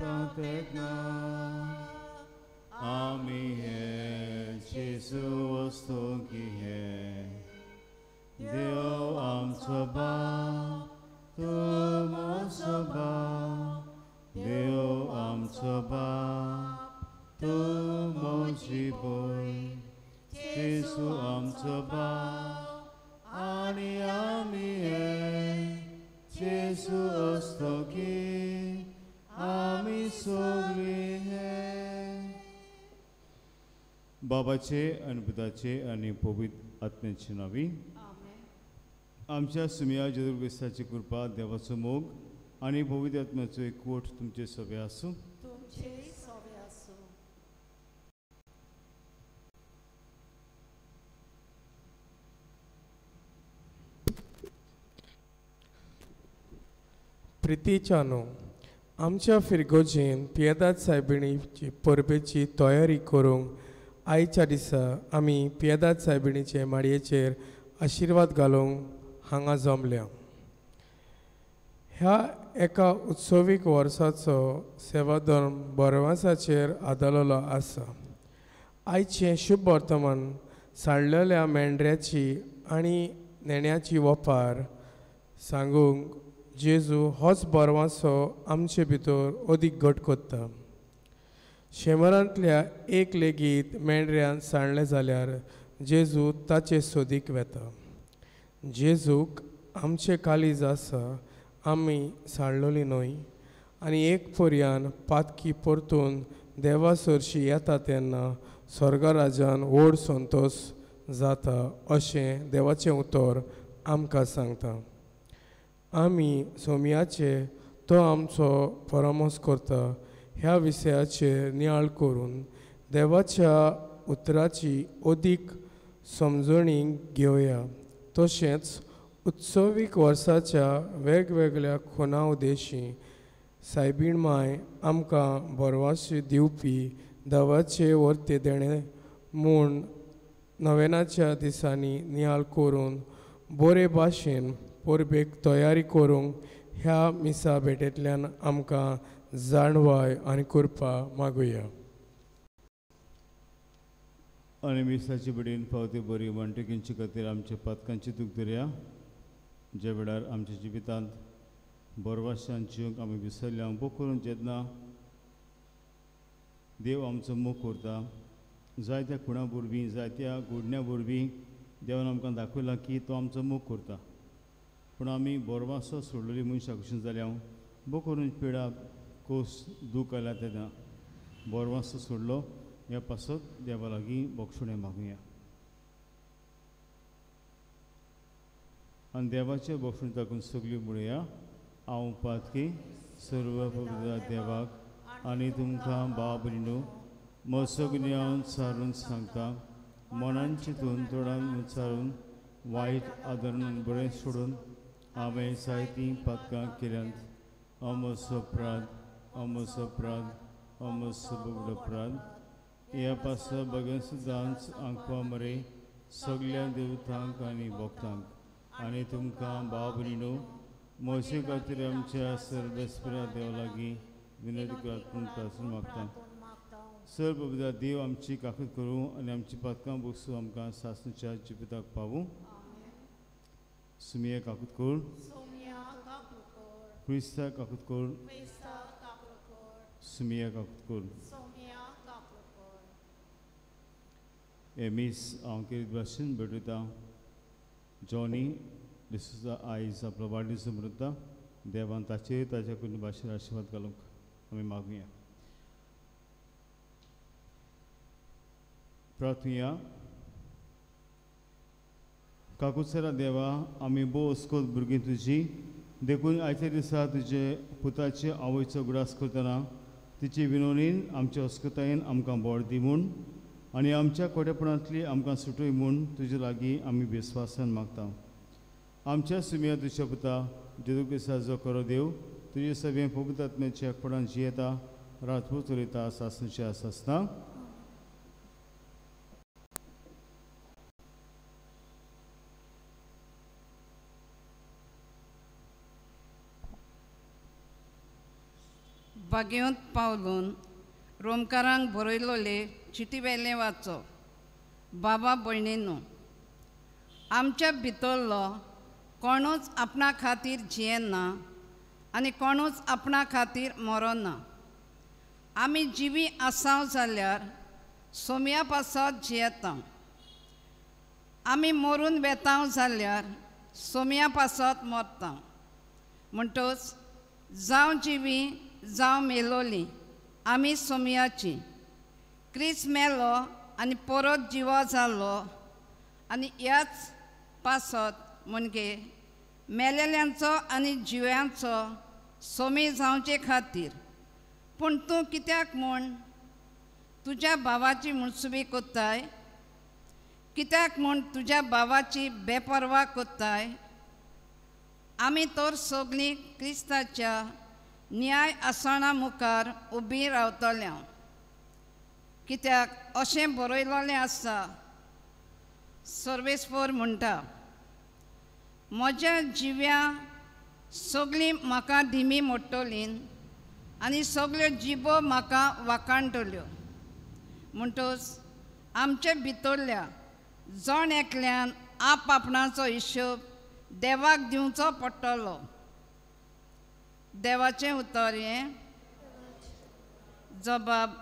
तेतना आमी है जेसु वस्तु की है देव आमचो बाप तुमचो बाप देव आमचो बाप तुमची बोय जेसु आमचो बाप आनी आमी है जेसु वस्तु की आमी सगळी है बाबाचे आणि पुताचे आणि पवित्र आत्म्याचे नावी आमच्या सुमिया जेजू ख्रिस्ताची कृपा देवाचो मोग आणि पवित्र आत्म्याचो एकवट तुमचे सगळे आसूं प्रितीच्यानो आमच्या फिरगोजेन पियेदाद सायबिणीची परबेची तयारी करूंक आयच्या दिसा आमी पियेदाद सायबिणीचे माडयेचेर आशिर्वाद घालूंक हांगा जमल्या. ह्या एका उत्सवीक वर्साचो सेवाधर्म बरवासाचेर आदारलेलो आसा. आयचें शुभ वर्तमान साणलेल्या मेंढऱ्याची आनी नेण्याची वपार सांगूंक जेजू होच बरवासो आमचे भितर अदीक घट करता. शेमरांतल्या एक लेगीत मेंढऱ्यान सांडलें जाल्यार जेजू ताचे सोदीक वेता. जेजूक आमचें काळीज आसा आमी सांडलोली न्हय आनी एक पर्यान पातकी परतून देवा सरशी येता तेन्ना स्वर्गराज्यान व्हड संतोश जाता अशें देवाचें उतर आमकां सांगता. आमी सोमयाचे तो आमचो परामोस करता ह्या विशयाचेर नियाळ करून देवाच्या उतराची अदीक समजणी घेवया. तशेंच उत्सवीक वर्साच्या वेगवेगळ्या खुणा उद्देशी सायबीण माय आमकां बरवाशी दिवपी देवाचे वर्ते देणे म्हूण नवेनाच्या दिसांनी नियाळ करून बरे भाशेन परबेक तयारी करूंक ह्या मिसा भेटेंतल्यान आमकां जाणवाय आनी कृपा मागुया. आनी मिसाची बडीन पावती बरी वंटकींचे खातीर आमच्या पातकांची दूख धरया. जे वेळार आमच्या जिवितांत बरवाशान जिवंक आमी विसरल्या बो करून जेन्ना देव आमचो मोग करता जायत्या खुणा वरवीं जायत्या घडण्या वरवीं देवान आमकां दाखयलां की तो आमचो मोग करता. पूण आमी बरवासो सोडलेली मनशां कशीं जाल्या बो करून पिडा कोस दूख आयला तेन्ना बरवासो सोडलो ह्या पासत देवा लागीं बोक्षुणें मागुया. आनी देवाचे बोक्षुणे ताकून सगळी म्हणया हांव पातकी सर्व पवित्र देवाक आनी तुमकां बाब न्हू म्हजो सगळें हांव सारून सांगता. मनान चिंतून तोंडान विचारून वायट आदरून बरें सोडून हांवें जायतीं पातकां केल्यांत अमोसो प्राद अमोसो प्राद अमोसो बुगडो प्राद ह्या पास बगेन सुद्दांच आंकवा मरे सगळ्या देवतांक आनी भक्तांक आनी तुमकां बाब न्हू म्हजे खातीर आमच्या सर्वेस्परा देवा लागीं विनंती करातून प्रार्थना मागता. सर्व पवित्र देव आमची काकूत करूं आनी आमची पातकां बसू आमकां सासणेच्या जिविताक पावूं. सुमिया काकूत कर क्रिस्ता काकूत कर सुमिया काकूत कर. हे मीस हांव केरीत भाशेन भेटयता जॉनी दिसा आयज आपलो वाडदीस मनयता. देवान ताचेर ताच्या कुटुंब भाशेन आशिर्वाद घालूंक आमी मागुया. प्रार्थुया. काकुत्सरा देवा आमी बो अस्कोत भुरगीं तुजी देखून आयच्या दिसा तुजे पुताचे आवयचो गुडास करतना तिचे विनोनीन आमच्या अस्कोतायेन आमकां बोड दी म्हूण आनी आमच्या कोडेपणांतली आमकां सुटय म्हूण तुजे लागीं आमी विस्वासान मागता. आमच्या सुमिया तुज्या पुता जेजू क्रिस्ताचो खरो देव तुजे सगळें पवित्र आत्म्याच्या एकपणान जियेता रातभर चलयता सासणेचे आसना. बागेंत पावलून रोमकारांक बरयलोले चिटी वेले वाचो. बाबा भयणींनो, आमच्या भितरलो कोणूच आपणा खातीर जियेना आनी कोणूच आपणा खातीर मरोना. आमी जिवी आसांव जाल्यार सोम्या पासत जियेता. आमी मरून वेतांव जाल्यार सोम्या पासत मरता. म्हणटच जावं जिवी जावं मेलोली आमी सोमयाची. क्रिस्त मेलो आनी परत जिवा जालो आनी ह्याच पासत म्हणजे मेलेल्यांचो आनी जिव्यांचो सोमी जावचे खातीर. पूण तूं कित्याक म्हूण तुज्या भावाची मुळसुबी कोत्ताय? कित्याक म्हूण तुज्या भावाची बेपरवा कोत्ताय? आमी तर सगळीं क्रिस्ताच्या न्याय आसना मुखार उबीं रावतल्या. कित्याक अशें बरयलोलें आसा. सर्वेस्पर म्हणटा, म्हज्या जिव्या सगळीं म्हाका धिमी मोडटलीं आनी सगळ्यो जिबो म्हाका वाखाणटल्यो. म्हणटच आमचे भितरल्या जण एकल्यान आप आपणाचो हिशोब देवाक दिवचो पडटलो. देवाचें उतर हें जबाब.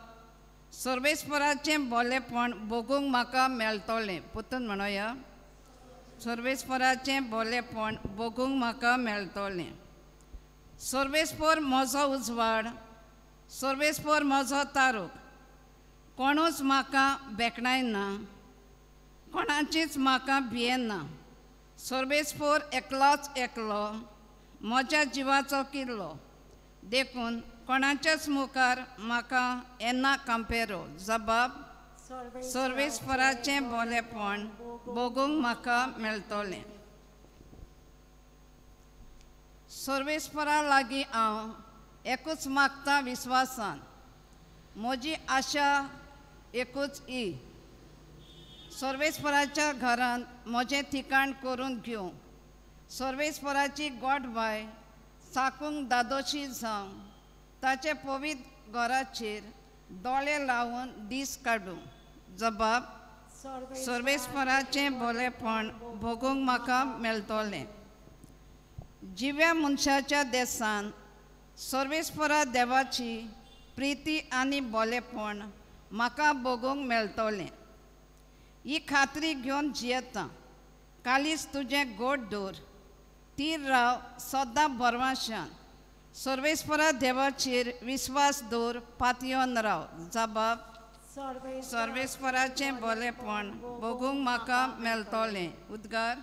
सर्वेस्पराचें बोलेपण भोगूंक म्हाका मेळटलें. पुतून म्हणोया, सर्वेस्पराचें बोलेपण भोगूंक म्हाका मेळटलें. सर्वेस्पर म्हजो उजवाड, सर्वेस्पर म्हजो तारूक. कोणूच म्हाका भेकणायना, कोणाचीच म्हाका भियेना. सर्वेस्पर एकलोच एकलो, म्हज्या जिवाचो किल्लो. देखून कोणाच्याच मुखार म्हाका येना कांपेरो. जबाब. सर्वेस्पराचें बोलेपण भोगूंक म्हाका मेळटलें. सर्वेस्परा लागीं हांव एकूच मागता विस्वासान. म्हजी आशा एकूच ही, सर्वेस्पराच्या घरांत म्हजें ठिकाण करून घेवं. सर्वेस्पराची गोडबाय साकूंक दादोशी जावं, ताचे पवित्र घराचेर दोळे लावन दीस काडूं. जबाब. सर्वेस्पराचें बोलेपण भोगूंक म्हाका मेळटलें. जिव्या मनशाच्या देसान सर्वेस्परा देवाची प्रिती आनी बोलेपण म्हाका भोगूंक मेळटलें. ही खात्री घेवन जियेता. कालीच तुजें गोड दवर, तीर राव सदां बरवाशान. सर्वेस्परा देवाचेर विस्वास दवर, पातयेवन राव. जबाब. सर्वेस्पराचें बोलेपण भोगूंक म्हाका मेळटलें. उद्गार.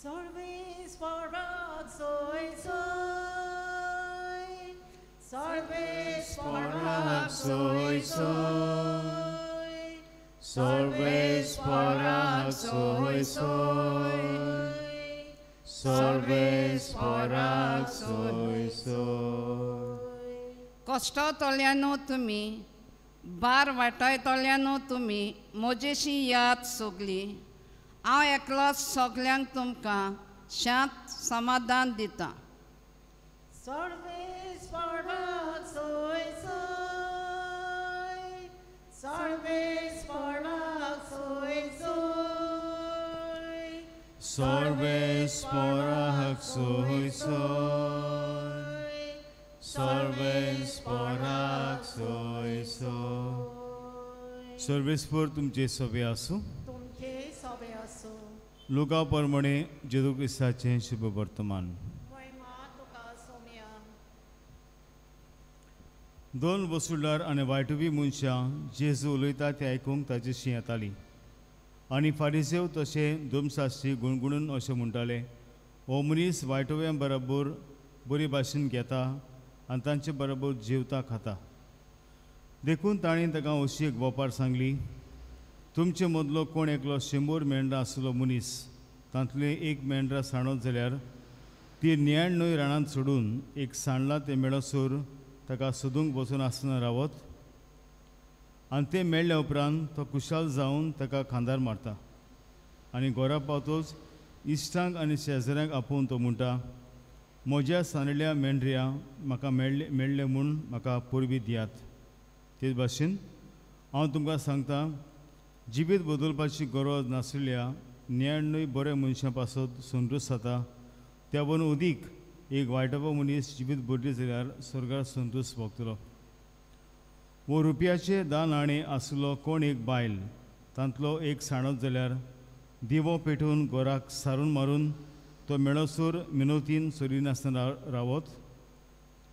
सर्वेस्पराक सोय सोय, सर्वेस्पराक सोय सोय, सर्वेस्पराक सोय सोय, सर्वेस्पराक सोय सोय. कश्टावतल्यानू तुमी, बार वाटायतल्यानू तुमी म्हजेशी याद सोगली. हांव एकलोच सगल्यांक तुमकां शांत समाधान दिता. सर्वेस्पराक सोय सोय, सर्वेस्पराक सोय सोय, सर्वेस्पराक सोय सोय, सर्वेस्पराक सोय सोय. सर्वेस्पर तुमचे सभे आसूं. तुमचे सभे आसूं. लोका प्रमाणे जेजू क्रिस्ताचें शुभ वर्तमान. महिमा तुका सोम्या. दोन वसुलदार आनी वायटवी मनशां जेजू उलयता तें आयकूंक ताचेशी येतालीं. आनी फारिसेव तशे धर्मशास्त्री गुणगुणून अशें म्हणटाले, हो मनीस वायटव्यां बरोबर बरे भाशेन घेता आनी तांचे बरोबर जेवता खाता. देखून ताणीं ताका अशी एक गोपार सांगली, तुमचे मदलो कोण एकलो 100 मेंढरां आसलो मनीस, तांतले एक मेंढरां सांडत जाल्यार ती 99 रानांत सोडून एक सांडला तें मेळसर ताका सोदूंक बसून आसतना रावत. आनी तें मेळ्ळ्या उपरांत तो खुशाल जावन ताका खांदार मारता. आनी घरा पावतोच इश्टांक आनी शेजाऱ्यांक आपोवन तो म्हणटा, म्हज्या सांडल्या मेंढऱ्या म्हाका मेळ्ळे म्हूण म्हाका परबी दियात. तेच भाशेन हांव तुमकां सांगता, जिवीत बदलपाची गरज नाशिल्ल्या 99 बऱ्या मनशां पासत संतोश जाता, त्या वरून अदीक एक वायटोवो मनीस जिवीत बदली जाल्यार स्वर्गार संतोश भोगतलो. वो रुपयाचे 10 नाणे आसलो कोण एक बायल, तांतलो एक सांडत जाल्यार दिवो पेटोवन घराक सारून मारून तो मेळसोर मिनवतीन सोरिनासतना रावत.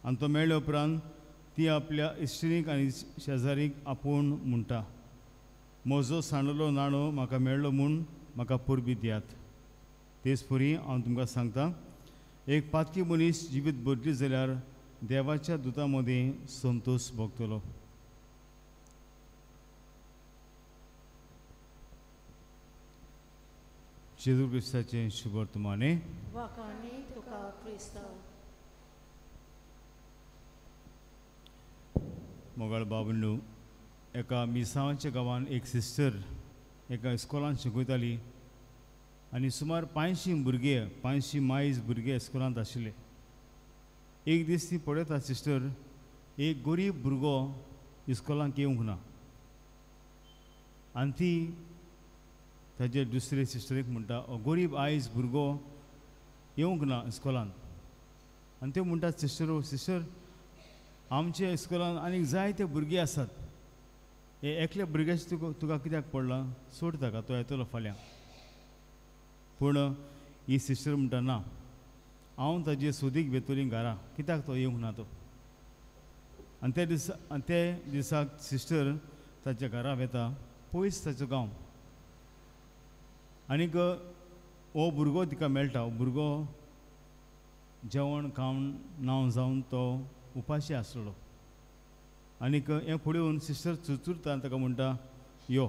आनी तो मेळ्ळे उपरांत ती आपल्या इश्टिणीक आनी शेजारीक आपोवन म्हणटा, म्हजो सांडलो नाणो म्हाका मेळ्ळो म्हूण म्हाका परबी दियात. तेच परी हांव तुमकां सांगता, एक पातकी मनीस जिवीत बदली जाल्यार देवाच्या दुतां मदीं संतोश भोगतलो. जेजू क्रिस्ताचें शुभ वर्तमाने. वखाणी तुका क्रिस्ता. मोगाळ बाबंडू, एका मिसांवाच्या गांवांत एक सिस्टर एका इस्कॉलांत शिकयताली आनी सुमार 500 भुरगे 500 मायज भुरगे इस्कॉलांत आशिल्ले. एक दीस ती पळयता सिस्टर, एक गरीब भुरगो इस्कॉलांत येवंक ना आनी ती ताजे दुसरे सिस्टरीक म्हणटा, गरीब आयज भुरगो येवंक ना इस्कॉलांत. आनी ते म्हणटात सिस्टर, आमच्या इस्कॉलांत आनीक जायते भुरगे आसात, हे एकल्या भुरग्याचे तुका कित्याक पडला, सोड ताका, तो येतलो फाल्यां. पूण ही सिस्टर म्हणटा, ना, हांव ताजे सोदीक वेतोली घरा, कित्याक तो येवंक ना तो. आनी ते दिसाक सिस्टर ताच्या घरा वेता, पयस ताचो गांव. आनीक हो भुरगो तिका मेळटा. हो भुरगो जेवण खावन नांव जावन तो उपाशी आसलो. आनीक हें पळोवन सिस्टर चुरचुरता ताका म्हणटा, यो,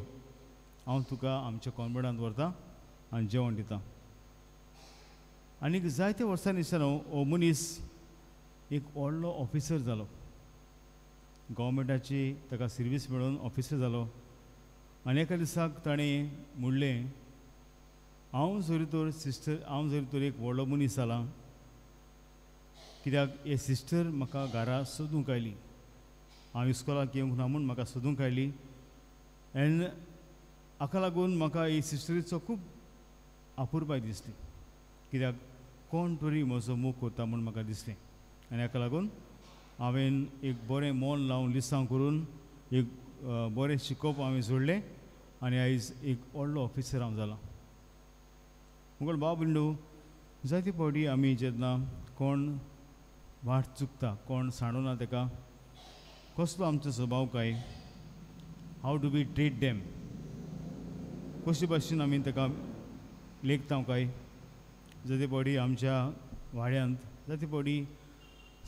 हांव तुका आमच्या कॉन्वेंटांत व्हरतां आनी जेवण दितां. आनीक जायत्या वर्सां दिसान हो मनीस एक व्हडलो ऑफिसर जालो. गव्हर्मेंटाची ताका सर्वीस मेळोवन ऑफिसर जालो. आनी एका दिसाक ताणें म्हणलें, हांव जरी तर एक व्हडलो मनीस जालां, कित्याक हे सिस्टर म्हाका घरा सोदूंक आयली, हांव इस्कॉलाक येवंक ना म्हूण म्हाका सोदूंक आयली. आनी हाका लागून म्हाका ही सिस्टरीचो खूब आपुरबाय दिसली, कित्याक कोण तरी म्हजो मोग करता म्हूण म्हाका दिसलें. आनी हाका लागून हांवें एक बरें मोल लावन लिसांव करून एक बरें शिकोवप हांवें जोडलें आनी आयज एक व्हडलो ऑफिसर हांव जालां. मुगळ बाबंडू, जायते फावटी आमी जेन्ना कोण वाट चुकता, कोण सांडूना ताका कसलो आमचो स्वभाव काय, how do we treat them, कशे भाशेन आमी ताका लेखता काय. जायते फावटी आमच्या वाड्यांत जायते फावटी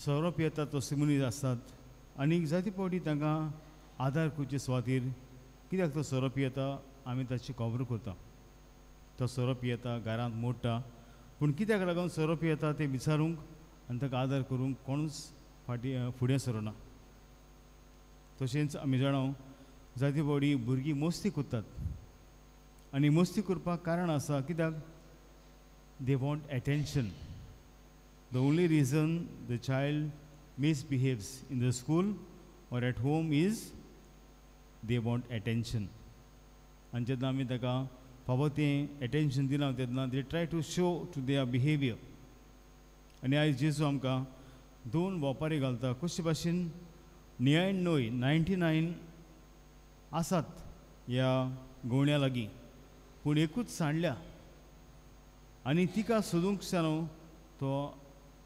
सोरोप येता तसले मनीस आसतात आनी जायते फावटी तांकां आदार करचे सुवातेर कित्याक तो सोरोप येता आमी ताची खबर करता. तो सोरोप येता घरांत मोडटा, पूण कित्याक लागून सोरोप येता तें विचारूंक आनी ताका आदार करूंक कोणूच फुडें सरना. तशेंच आमी जाणां जायते फावटी भुरगीं मस्ती करतात आनी मस्ती करपाक कारण आसा, कित्याक they want attention. The only reason the child misbehaves in the school or at home is they want attention. आनी जेन्ना आमी ताका फावो तें एटेन्शन दिना तेन्ना they try to show to their behaviour. आनी आयज जेजू आमकां 2 वापारी घालता, कशे भाशेन 99 आसात ह्या गवण्या लागीं, पूण एकूच सांडल्या आनी तिका सोदूंक शानो तो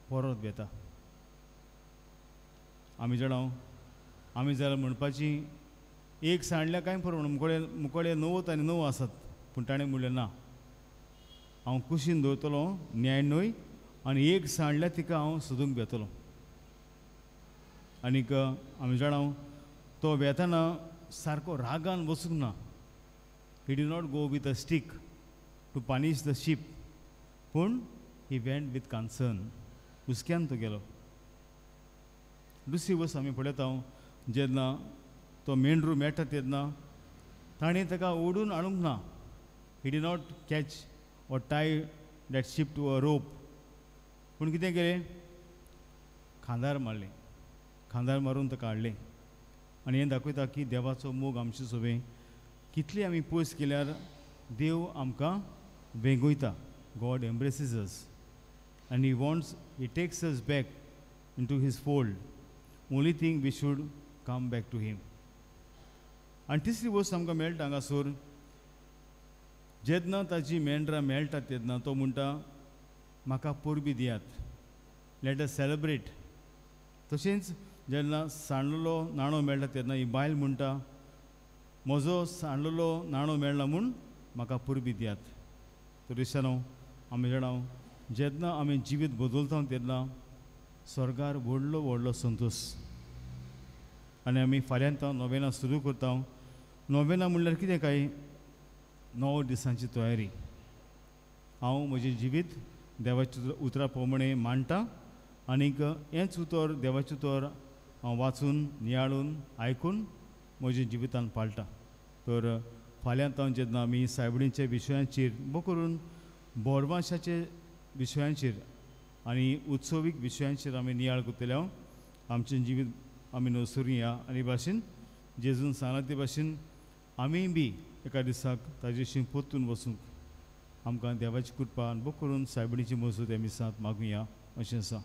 परत येता. आमी जाणां आमी जाल्यार म्हणपाची एक सांडल्या कांय फरक, मुकोडे 90 आनी 9 आसात, पूण ताणें म्हणलें ना, हांव कुशीन दवरतलो 99 आनी एक सांडल्या तिका हांव सोदूंक येतलो. आनीक आमी जाणां तो वेताना सारको रागान वचूंक ना. He did not go with a stick to punish the sheep, पूण ही वेंट विथ कन्सर्न, हुस्क्यान तो गेलो. दुसरी वस्त आमी पळयता जेन्ना तो मेंढरू मेळटा तेन्ना ताणें ताका ओडून हाडूंक ना. He did not catch or tie that sheep to a rope. पूण कितें केलें खांदार मारलें खांदार मारून ताका हाडलें आनी हें दाखयता की देवाचो मोग आमचे सोबे कितली आमी पयस केल्यार देव आमकां वेंगयता God embraces us and he takes us back into his fold. Only thing we should come back to him. And तिसरी वस्त आमकां मेळटा हांगासर जेन्ना ताची मेंढरां मेळटा तेन्ना तो म्हणटा म्हाका परबी दियात लेट अस सेलेब्रेट. तशेंच जेन्ना सांडलेलो नाणो मेळटा तेन्ना ही बायल म्हणटा म्हजो सांडलेलो नाणो मेळ्ळा म्हूण म्हाका परबी दियात. तर दिसतानो आमी जाणां जेन्ना आमी जिवीत बदलता तेन्ना स्वर्गार व्हडलो व्हडलो संतोश. आनी आमी फाल्यांत नोवेना सुरू करता. नोवेना म्हणल्यार कितें काय 9 दिसांची तयारी. हांव म्हजें जिवीत देवाच्या उतरा प्रमाणे मांडटा आनीक हेंच उतर देवाचें उतर हांव वाचून नियाळून आयकून म्हज्या जिवितांत पाळटा. तर फाल्यांत जेन्ना आमी सायबणीच्या विशयांचेर बो करून बोरमाशाचे विशयांचेर आनी उत्सवीक विशयांचेर आमी नियाळ करतले आमचें जिवीत आमी नसुरिया आनी भाशेन जेजून सांगला ते भाशेन आमी बी एका दिसाक ताजेशी पोत्तून वचूंक आमकां देवाची कृपा बो करून सायबणीची मजूत ह्या दिसांत मागुया अशें आसा.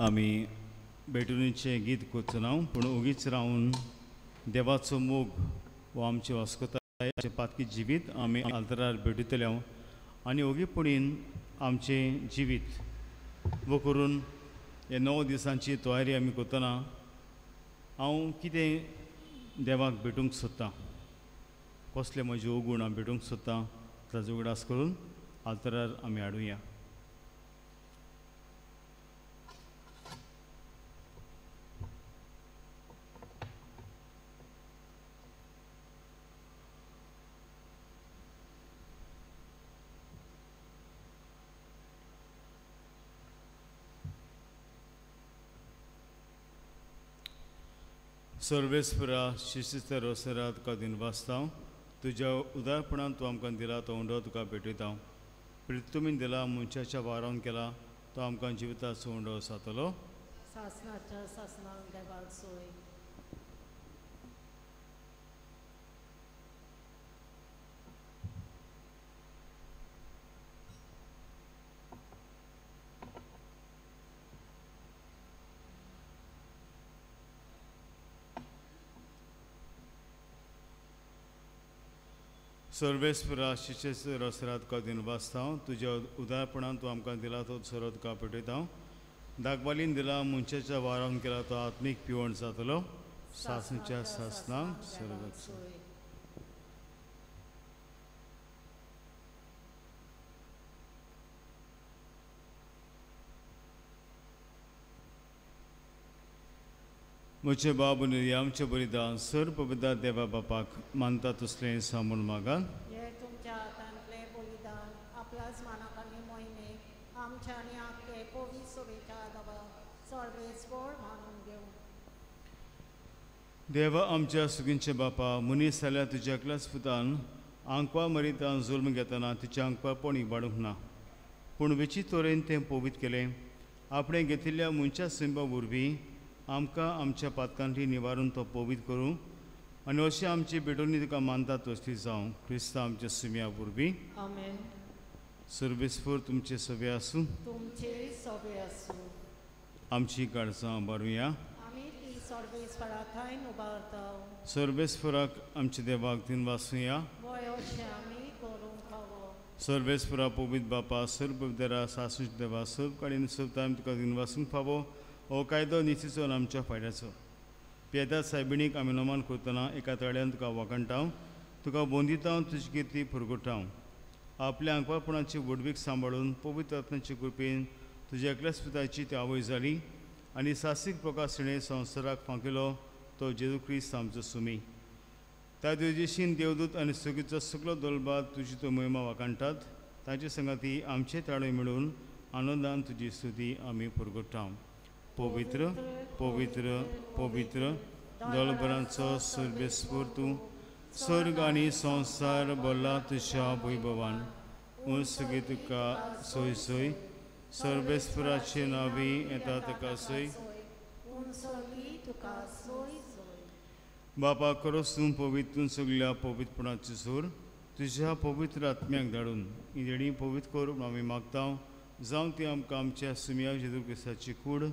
आमी बेटुनीचें गीत करचो ना पूण उगीच रावन देवाचो मोग हो आमचे वास्कोताय पातकी जिवीत आमी आल्तरार भेटयतले आनी ओगीपणीन आमचें जिवीत वो करून हे 9 दिसांची तयारी आमी करतना हांव कितें देवाक भेटूंक सोदतां कसले म्हजे अवगूण हांव भेटूंक सोदतां ताजो उगडास करून आल्तरार आमी हाडुया. सर्वेस्परा शिस्तीच्या रोसरात तुका दिन वाचता. तुज्या उदारपणान तूं आमकां दिला तो उंडो तुका भेटयता. प्रितुमीन दिला मनशाच्या वारावन केला तो आमकां जिविताचो उंडो जातलो. सासणाच्या सासणाक देवाक सोय. सर्वेस्परा शिशेचे रोसरात तुका दिन वाचता. तुज्या उदारपणान तूं आमकां दिला तो सोरो तुका भेटयता. दागबालीन दिला मनशाच्या वारावन केला तो आत्मीक पिवण जातलो. सासणेच्या सासणाक सर्वक सोय. म्हजे बाब आमचें बलिदान सर पवित्र देवा बापाक मानता तसलें सांबून मागान. हे तुमच्या हातांतले बलिदान आपल्याच मानाक आनी मोहिमेक आमच्या आनी आख्खे पवित्र सभेच्या आदाराक सर्वेस्पर मानून घेवन. देवा आमच्या सुगींचे बापा मनीस जाल्यार तुज्या एकल्याच पुतान आंकवा मरितान जुल्म घेतना तिचें आंकवापण इबाडूंक ना पूण विचित्र तरेन तें पवित्र केलें. आपणें घेतिल्ल्या मनशा सिंबा वरवीं आमकां आमच्या पातकांतली निवारून तो पवित्र करूं आनी अशें आमची बेडोनी तुका मानता तसली जावं क्रिस्तांव आमच्या सुम्या वरवीं. आमेन. सर्वेस्पर तुमचे सभे आसूं. तुमचे सभे आसूं. आमची काळजां बारुया. आमी ती सर्वेस्परा थंय उबारता. सर्वेस्पराक आमच्या देवाक दिन वाचुया. वय अशें आमी करूंक फावो. सर्वेस्परा पवित्र बापा सर पवित्रा सासूच देवा सब कडेन सब टायम तुका दिन वाचूंक फावो. हो कायदो निश्चित आमच्या फायद्याचो. पेदाद सायबिणीक आमी नमान करतना एका तळ्यान तुका वखणटाव तुका बोंदिता तुजी किर्ती फुरगटाव. आपल्या आंकवापणाची वडवीक सांबाळून पवित्र आत्म्याचे कृपेन तुज्या एकल्याच पिताची ती आवय जाली आनी सासीक प्रकाशणे संवसाराक फांकिलो तो जेजू क्रिस्त आमचो सुमी. त्या दिवजीशीन देवदूत आनी सुगीचो सगळो दलबाद तुजी तो महिमा वाखणटात. ताचे संगती आमचे ताळो मिळून आनंदान तुजी स्तुती आमी परगटाव. पवित्र पवित्र पवित्र दोलबरांचो सर्वेस्पर तूं स्वर्ग आनी संवसार भरला तुज्या वैभवान. सगळी तुका सोय सोय सर्वेस्पराचे नावी येता ताका सोय. बापा खरोच तूं पवित्र सगळ्या पवित्रपणाची सोर तुज्या पवित्र आत्म्याक धाडून ही देणी पवित्र करून आमी मागता. जावं ती आमकां आमच्या सुम्या जेजू क्रिस्ताची कूड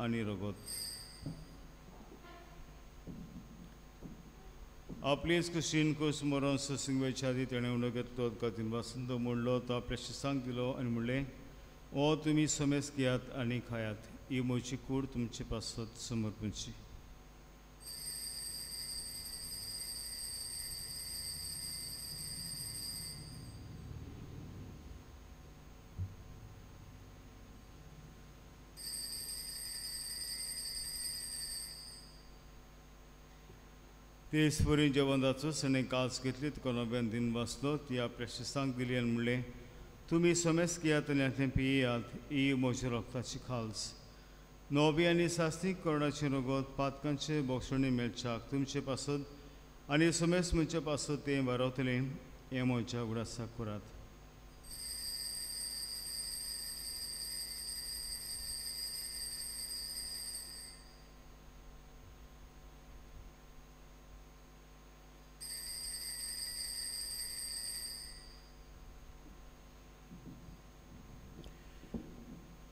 आनी रगत. आपलेच कुशीन कोस मरण ससिंगवेच्या आदी तेणें उणो घेतलो खातीर वासन तो म्हणलो तो आपल्या शिसांक दिलो आनी म्हणलें ओ तुमी समेस घेयात आनी खायात. ही म्हजी कूड तुमचे पासत समर्पणची. ते स्परी जेवणाचो सणे काल्स घेतली तुका नव्यान दिन वाचलो ती आपल्या शिसांक दिली आनी म्हणलें तुमी समेस घेयात आनी हातूंत पियेयात. ही म्हज्या रक्ताची खाल्स नवी आनी सास्तीक कर्णाचे रगत पातकांचे बोक्षणी मेळच्याक तुमचे पासत आनी समेस म्हणचे पासत तें वारवतलें. हें म्हज्या उगडासाक करात.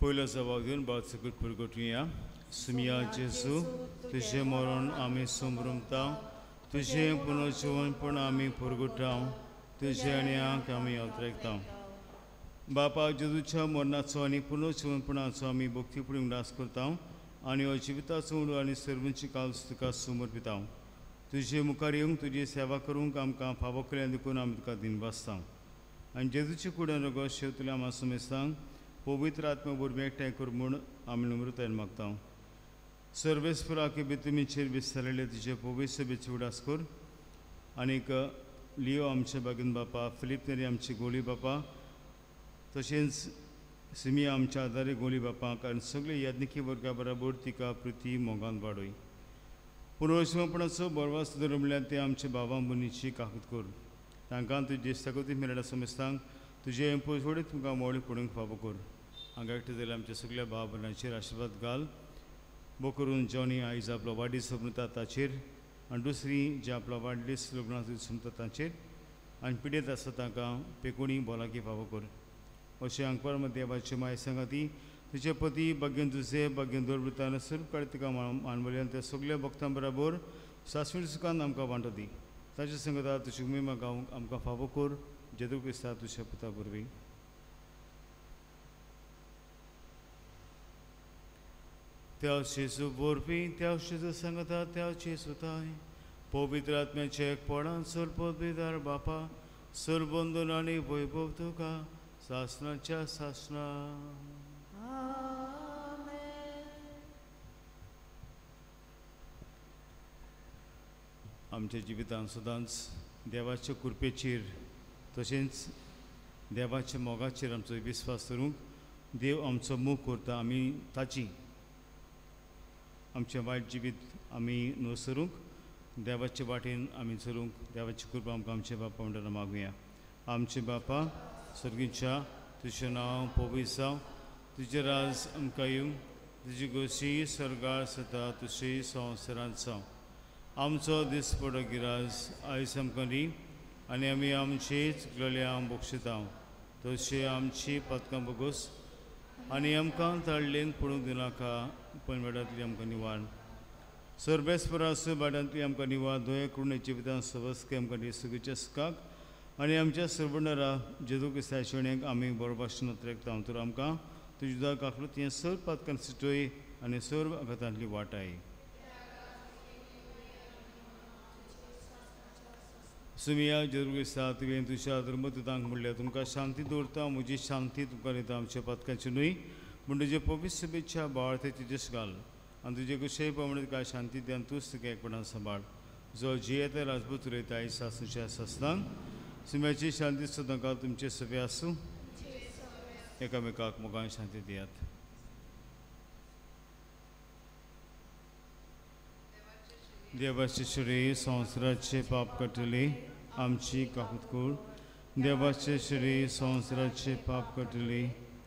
पयलो जबाब दिवन बाळ सकट परगटुया. सुमिया जेजू तुजें मरण आमी समरुमता तुजें पुनर्जीवनपण आमी परगटाव तुजे आण्याक आमी अवतरेकता. बापा जेजूच्या मरणाचो आनी पुनर्जीवनपणाचो आमी भक्तीपुडी उडास करता आनी हो जिविताचो उडो आनी सर्वांची काल तुका समर्पिता. तुजे मुखार येवंक तुजी सेवा करूंक आमकां फावो केल्यान देखून आमी तुका दिनवासता. आनी जेजूचे कुडीन रगत शेवतले आमी समेस्तांक पवित्र आत्मा बरोबर एकठांय कर म्हूण आमी नम्रतायेन मागता. सर्वेस्पराके बेतुमीचेर विस्तारलेले तुजे पवित्र सभेची उडास कर. आनीक लियो आमचे बागीन बापा फिलीप नेरी आमची गोली बापा तशेंच सिमिया आमच्या आदारी गोली बापाक आनी सगळे याज्ञिकी वर्गा बरोबर तिका प्रिती मोगान वाडय. पुनर्जीवनपणाचो बरवास धरमल्यान ते आमचे भावां भयणीची काकूत कर. तांकां तुजे सगळी मेळटा समेस्तांक तुजे पयसोडे तुमकां मोवळी पडूंक फावो कर. हांगा एकटे जाल्यार आमच्या सगळ्या भाव भयणांचेर आशिर्वाद घाल. बो करून जॉनी आयज आपलो वाडदीस समजता ताचेर आनी दुसरी जे आपलो वाडदीस लग्नाचो समजता ताचेर आनी पिडेत आसा तांकां पेकोणी भलाकी फावो कर. अशें हांगपार देवाची माय सांगा ती तुजे पती भाग्यन तुजे भाग्यन दवरताना सर्व काळ तिका मानवल्यान त्या सगळ्या भक्तां बरोबर सासवीण सुखान आमकां वांटो दी. ताचे सांगता तुजी उमेमा गावंक आमकां फावो कर. जेदू क्रिस्ता तुज्या पुता बरवी. त्या शेजू बोरपी त्या शेजू सांगता त्या शेजूताय पवित्र आत्म्याचे एकपणान सर्पोद्भिदार बापा सर्वबंधन आनी वैभव तुका सासणाच्या सासणा. आमच्या जिवितांत सदांच देवाच्या कृपेचेर तशेंच देवाच्या मोगाचेर आमचो विस्वास करूंक देव आमचो मोग करता. आमी ताची आमचें वायट जिवीत आमी नुसरूंक देवाचे वाटेन आमी चलूंक देवाची कृपा आमकां आमच्या बापा म्हणटा मागुया. आमचे बापा सर्गीच्या तुजें नांव पवित्र जावं तुजें राज आमकां येवं तुजी गोशी स्वर्गार जाता तुजी संवसारांत जावं. आमचो दिसपडो गिराज आयज आमकां दी आनी आमी आमचीच गळ्यांक बक्षिता तशें आमची पदकां बगोस आनी आमकां ताळलेन पडूंक दिनाका पण वेडांतली आमकां निवाड. सर्वेस्परास बाडांतली आमकां निवाड दोळे करून जिवितांत सवस्के आमकां दी सगळ्याच्या सुखाक आनी आमच्या सर्वणारा जेजू क्रिस्ताच्या शोण्याक आमी बरो भाशेन त्रेकता. तर आमकां तुजी दुदा काकलो तें सर्व पदकां सिटोय आनी सर्व आघातांतली वाटाय. सुमिया जेजू क्रिस्ता तुवें तुज्या धर्मदूतांक म्हणलें तुमकां शांती दवरता म्हजी शांती तुमकां दिता. आमच्या पदकाची न्हय पूण तुजे पवित्र सभेच्या बाळ ते तुजेच घाल आनी तुजे कुशेय प्रमाणे तुका शांती दिवन तूंच तुका एकपणान सांबाळ. जो जियेता राजपूत उलयता आयज सासूच्या सासनांक सुम्याची शांती सदां काल तुमचे सभे आसूं. एकामेकाक मोगान शांती दियात. देवाचे श्री संवसाराचे पाप कटली आमची काकूत कूळ. देवाचे श्री संवसाराचे पाप कटली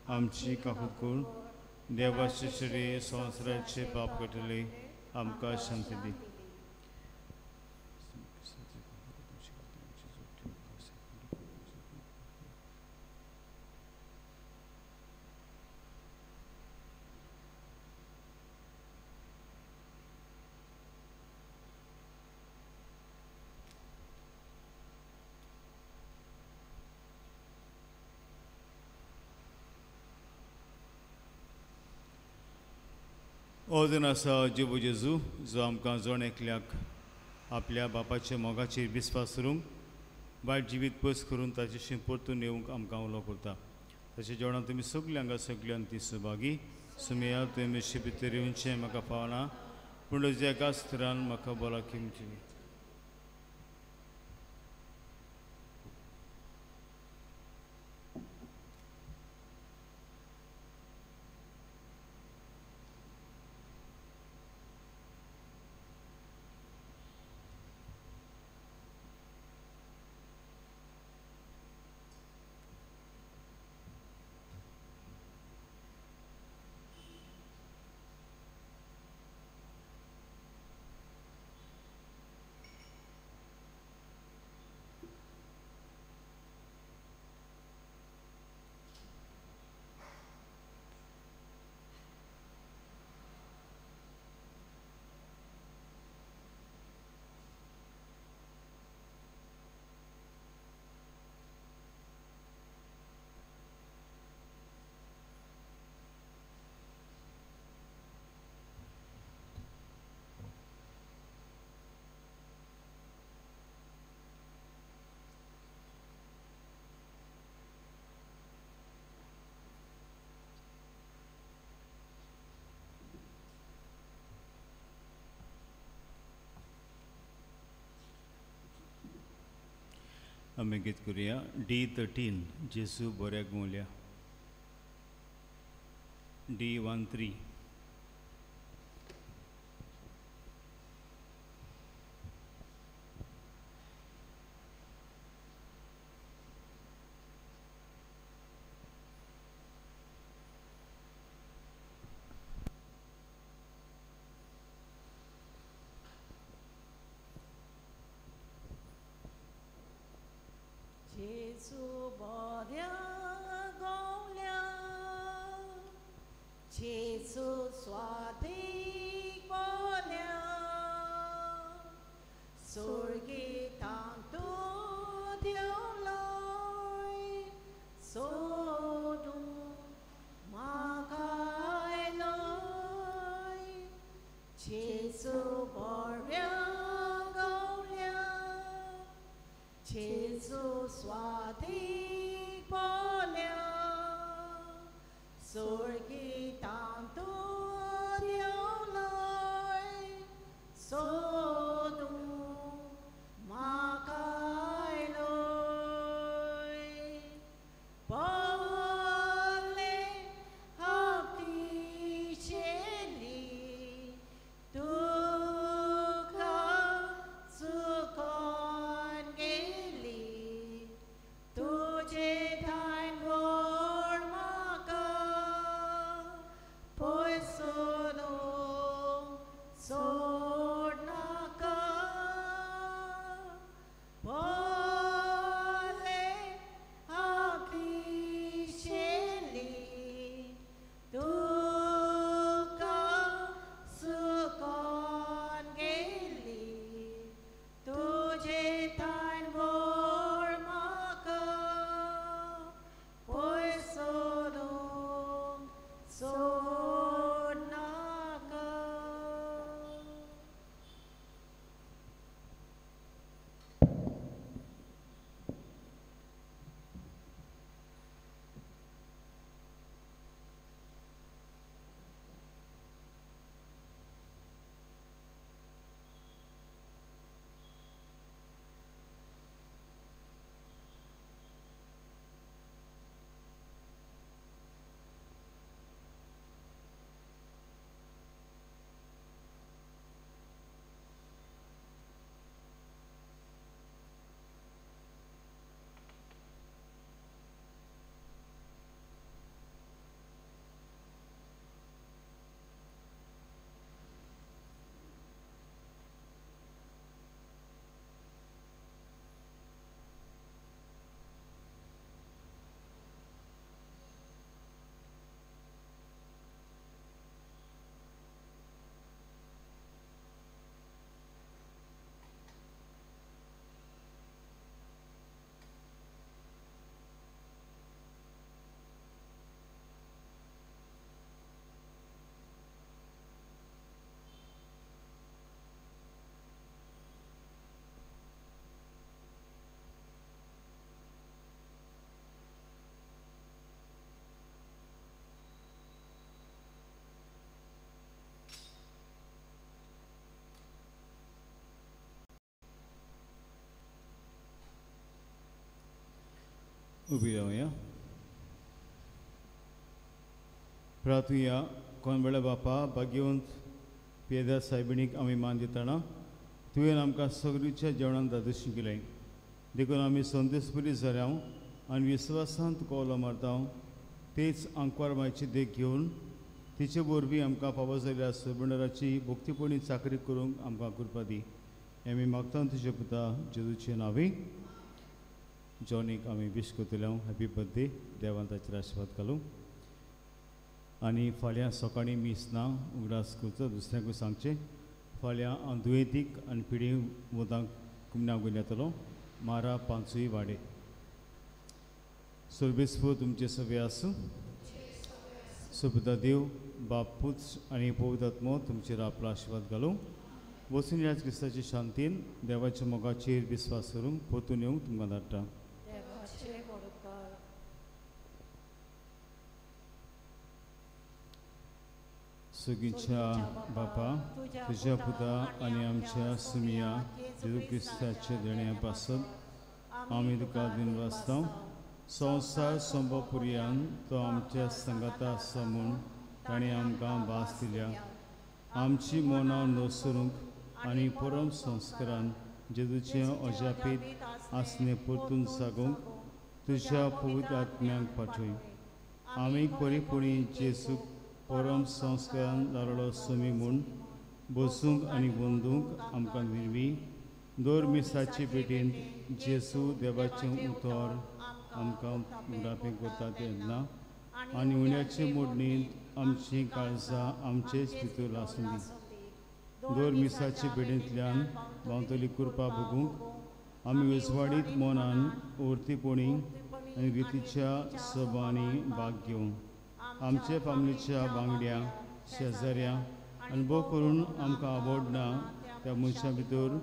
आमची काकूत कूळ. देवाचे श्री संवसाराचे पाप कटली आमकां शांती दी. ओजन आसा जिबू जेजू जो आमकां जोण एकल्याक आपल्या बापाच्या मोगाचेर विस्वास करूंक वायट जिवीत पयस करून ताचे परतून येवंक आमकां उलो करता. तशें जेवणाक तुमी सगल्यांक सगळ्यांक ती सुभागी सुमया तुमी भितर येवचें म्हाका पावना पूण जे एकाच तरान म्हाका बोलाकी म्हणची. आमी गीत करुया D13 जेजू बऱ्याक मोल्या. D13 जेजू बऱ्या गोवल्या, जेजू स्वादीक बोल्या, सुर्गेतां तूं देवलोय सोडून म्हाका आयलोय. जेजू बऱ्या गोवल्या, जेजू स्वादीक बोल्या, सुर्गेतां तूं देवलोय सोडून म्हाका आयलोय. बोले हातीचेली तुका चुकोन गेली, तुजे धान गोड म्हाका पळय उभी रावया. प्रार्थुया. कोणबळे बापा भाग्यवंत पेदा सायबिणीक आमी मान दिताना तुवें आमकां सगळीच्या जेवणान दादोशी केलें देखून आमी संदेशपुरी जाल्या आनी विस्वासान तुका ओलो मारता. तेच आंकवार मायची देख घेवन तिचे वरवीं आमकां फावो जाल्ल्या सबंडराची भोक्तीपणी चाकरी करूंक आमकां कृपा दी. आमी मागता तुजे पुता जेजूचे नांवी. जॉनीक आमी विश करतले हॅपी बर्थडे. देवान ताचेर आशिर्वाद घालूं. आनी फाल्यां सकाळीं मीस ना उगडास करचो. दुसऱ्यांकूय सांगचें फाल्यां हांव दुयेंतीक आनी पिडी वतांक कुमन्याक घेवन येतलो. मारा 5 वाडे. सोर्बेस्पो तुमचे सगळे आसूं. सुपुता देव बाप पुत्र आनी पवित्र आत्मो तुमचेर आपलो आशिर्वाद घालूं. वचून ह्या क्रिस्ताची शांतीन देवाच्या मोगाचेर विस्वास करूंक परतून येवंक तुमकां धाडटा. सगळीच्या बापा तुज्या पुता आनी आमच्या सुमिया जेजू क्रिस्ताच्या देण्या पासत आमी तुका दिन वाचता. संवसार संभपुर्यान तो आमच्या संगाता आसा म्हूण ताणें आमकां भास दिल्या. आमची मनां नसरूंक आनी परम संस्कारान जेजूचें अजापीत आसने परतून सागूंक तुज्या पवित्र आत्म्यांक पाठय. आमी परिपुणी जेजूक परम संस्कारान जाल्लो सुमी म्हूण बसूंक आनी वंदूंक आमकां निर्वी. दर मिसाचे पेटीन जेजू देवाचें उतर आमकां उडापी करता तेन्ना आनी उण्याचे मोडणींत आमची काळजां आमचेच भितर आसूं दी. दर मिसाचे पेडींतल्यान भावतली कृपा भोगूंक आमी उजवाडीत मनान ओर्तीपणी आनी रितीच्या सभांनी भाग घेवंक आमचे फामलीच्या वांगड्या शेजाऱ्या अनुभव करून आमकां आवडना त्या मनशा भितर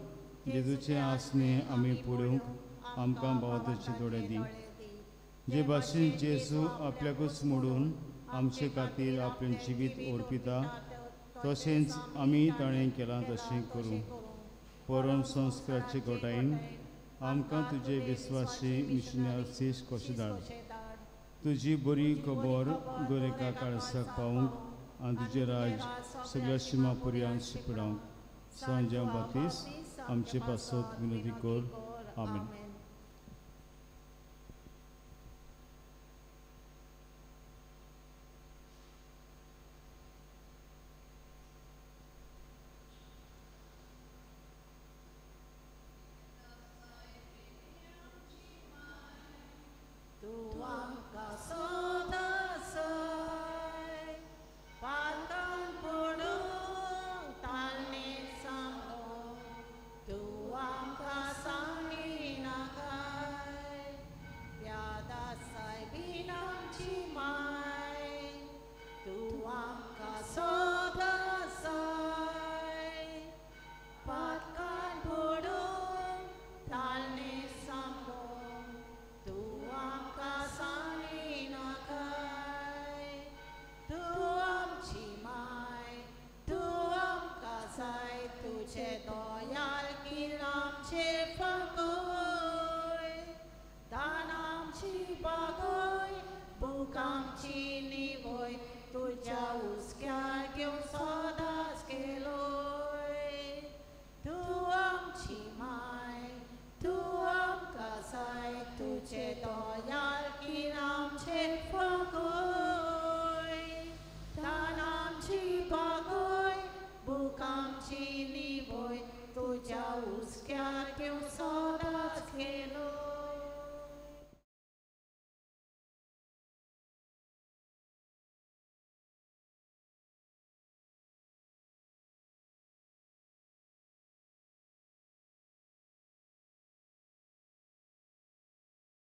जेजूचें आसने आमी पळोवंक आमकां भावताचे दोळे दी. जे भाशेन जेजू आपल्याकूच मोडून आमचे खातीर आपलें जिवीत ओर्पिता तशेंच आमी ताणें केलां तशें करूं. परम संस्काराचे घोटायेन आमकां तुजे विस्वासी मिशनर सीश कशें धाड. तुजी बरी खबर दर एका काळजाक पावूंक आनी तुजें राज सगळ्या शिमा पर्यंत शिपडावंक सांज्या बातीस आमचे पासत विनंती कर. आमीन. Bukamci